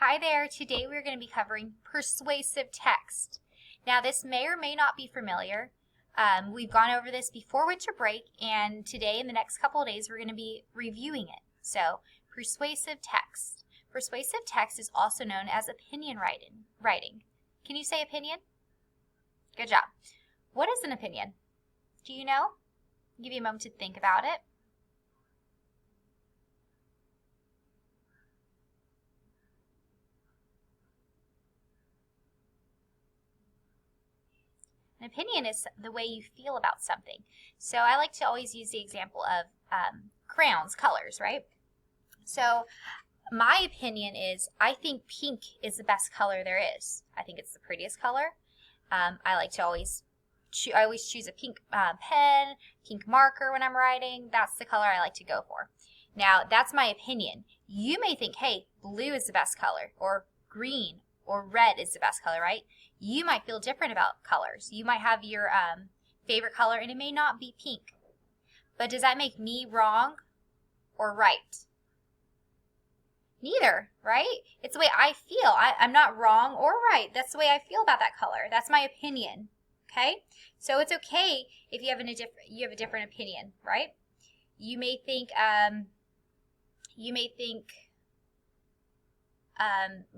Hi there, today we're going to be covering persuasive text. Now this may or may not be familiar. We've gone over this before winter break, and today in the next couple of days we're going to be reviewing it. So, persuasive text. Persuasive text is also known as opinion writing. Can you say opinion? Good job. What is an opinion? Do you know? I'll give you a moment to think about it. An opinion is the way you feel about something. So I like to always use the example of crayons, colors, right? So my opinion is I think pink is the best color there is. I think it's the prettiest color. I like to always choose a pink pen, pink marker when I'm writing. That's the color I like to go for. Now, that's my opinion. You may think, hey, blue is the best color, or green, or red is the best color, right? You might feel different about colors. You might have your favorite color, and it may not be pink. But does that make me wrong or right? Neither, right? It's the way I feel. I'm not wrong or right. That's the way I feel about that color. That's my opinion. Okay? So it's okay if you have a different opinion, right? You may think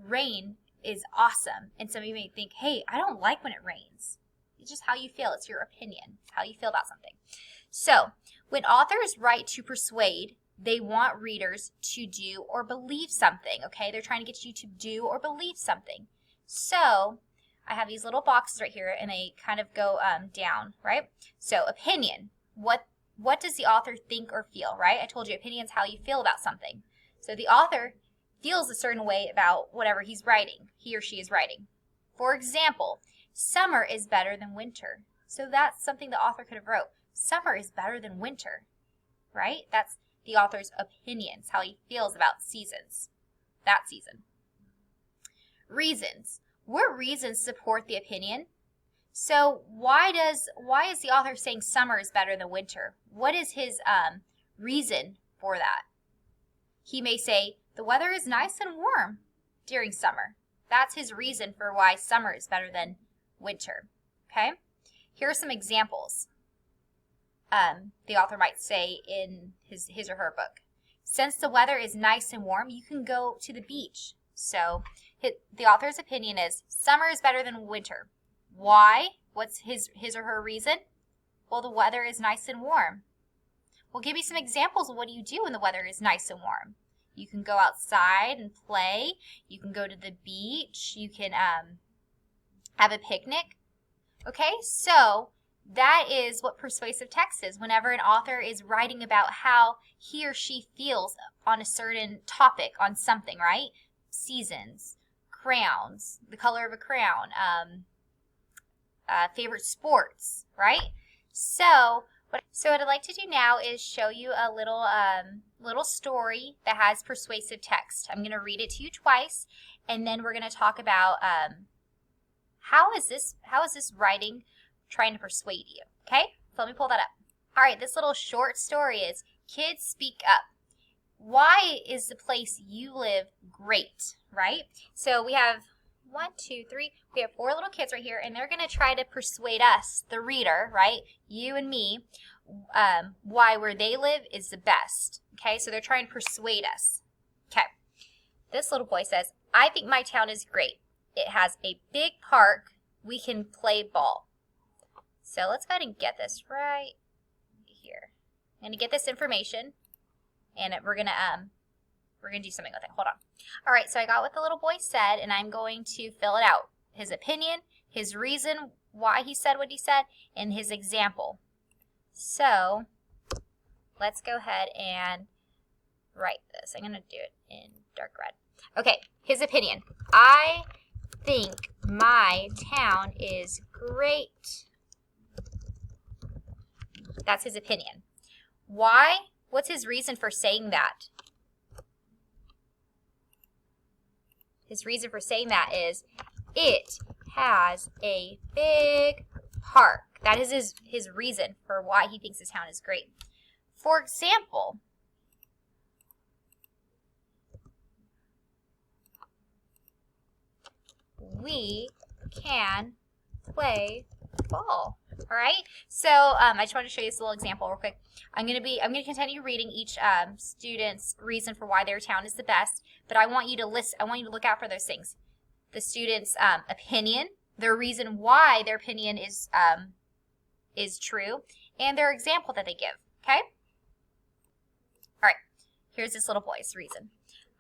rain is awesome, and some of you may think, hey, I don't like when it rains. It's just how you feel. It's your opinion, how you feel about something. So when authors write to persuade, they want readers to do or believe something, okay? They're trying to get you to do or believe something. So I have these little boxes right here, and they kind of go down, right? So opinion, what does the author think or feel, right? I told you opinion is how you feel about something. So the author feels a certain way about whatever he or she is writing. For example, summer is better than winter. So that's something the author could have wrote. Summer is better than winter, right? That's the author's opinions, how he feels about seasons, that season. Reasons. What reasons support the opinion? So why is the author saying summer is better than winter? What is his reason for that? He may say, the weather is nice and warm during summer. That's his reason for why summer is better than winter. Okay? Here are some examples. The author might say in his or her book. Since the weather is nice and warm, you can go to the beach. So the author's opinion is summer is better than winter. Why? What's his or her reason? Well, the weather is nice and warm. Well, give me some examples of what do you do when the weather is nice and warm. You can go outside and play. You can go to the beach. You can have a picnic. Okay, so that is what persuasive text is. Whenever an author is writing about how he or she feels on a certain topic, on something, right? Seasons, crayons, the color of a crayon, favorite sports, right? So what I'd like to do now is show you a little story that has persuasive text. I'm going to read it to you twice, and then we're going to talk about how is this writing trying to persuade you. Okay, so let me pull that up. All right, this little short story is Kids Speak Up. Why is the place you live great, right? So we have 1, 2, 3. We have 4 little kids right here, and they're going to try to persuade us, the reader, right, you and me, why where they live is the best. Okay, so they're trying to persuade us. Okay, this little boy says, I think my town is great. It has a big park. We can play ball. So let's go ahead and get this right here. I'm going to get this information, and we're going to do something with it. Hold on. All right, so I got what the little boy said, and I'm going to fill it out. His opinion, his reason why he said what he said, and his example. So let's go ahead and write this. I'm going to do it in dark red. Okay, his opinion. I think my town is great. That's his opinion. Why? What's his reason for saying that? His reason for saying that is it has a big park. That is his reason for why he thinks his town is great. For example, we can play ball. All right. So I just want to show you this little example real quick. I'm going to continue reading each student's reason for why their town is the best, but I want you to listen. I want you to look out for those things. The student's opinion, their reason why their opinion is true, and their example that they give. Okay. All right. Here's this little boy's reason.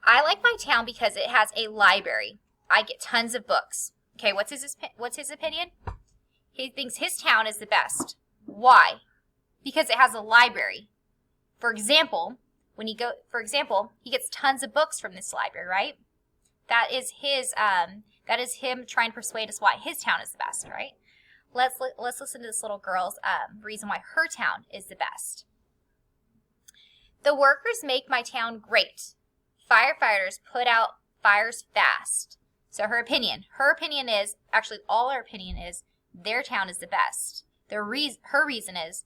I like my town because it has a library. I get tons of books. Okay. What's his opinion? He thinks his town is the best. Why? Because it has a library. For example, he gets tons of books from this library, right? That is him trying to persuade us why his town is the best, right? Let's listen to this little girl's reason why her town is the best. The workers make my town great. Firefighters put out fires fast. So her opinion is, actually all her opinion is, their town is the best. Her reason is,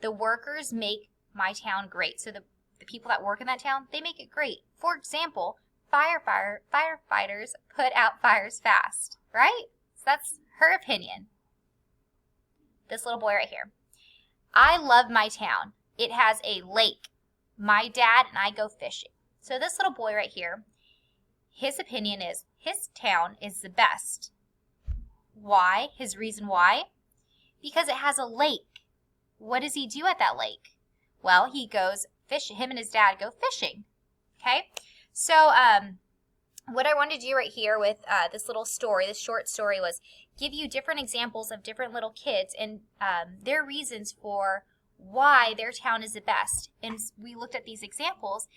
the workers make my town great. So the people that work in that town, they make it great. For example, firefighters put out fires fast, right? So that's her opinion. This little boy right here. I love my town. It has a lake. My dad and I go fishing. So this little boy right here, his opinion is his town is the best. Why? His reason why? Because it has a lake. What does he do at that lake? Well, he goes fishing. Him and his dad go fishing. Okay? So what I wanted to do right here with this little story, this short story, was give you different examples of different little kids and their reasons for why their town is the best. And we looked at these examples,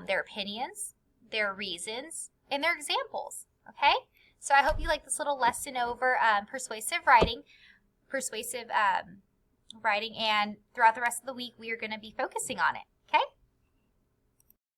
their opinions, their reasons, and their examples. Okay? So I hope you like this little lesson over persuasive writing, and throughout the rest of the week we are going to be focusing on it.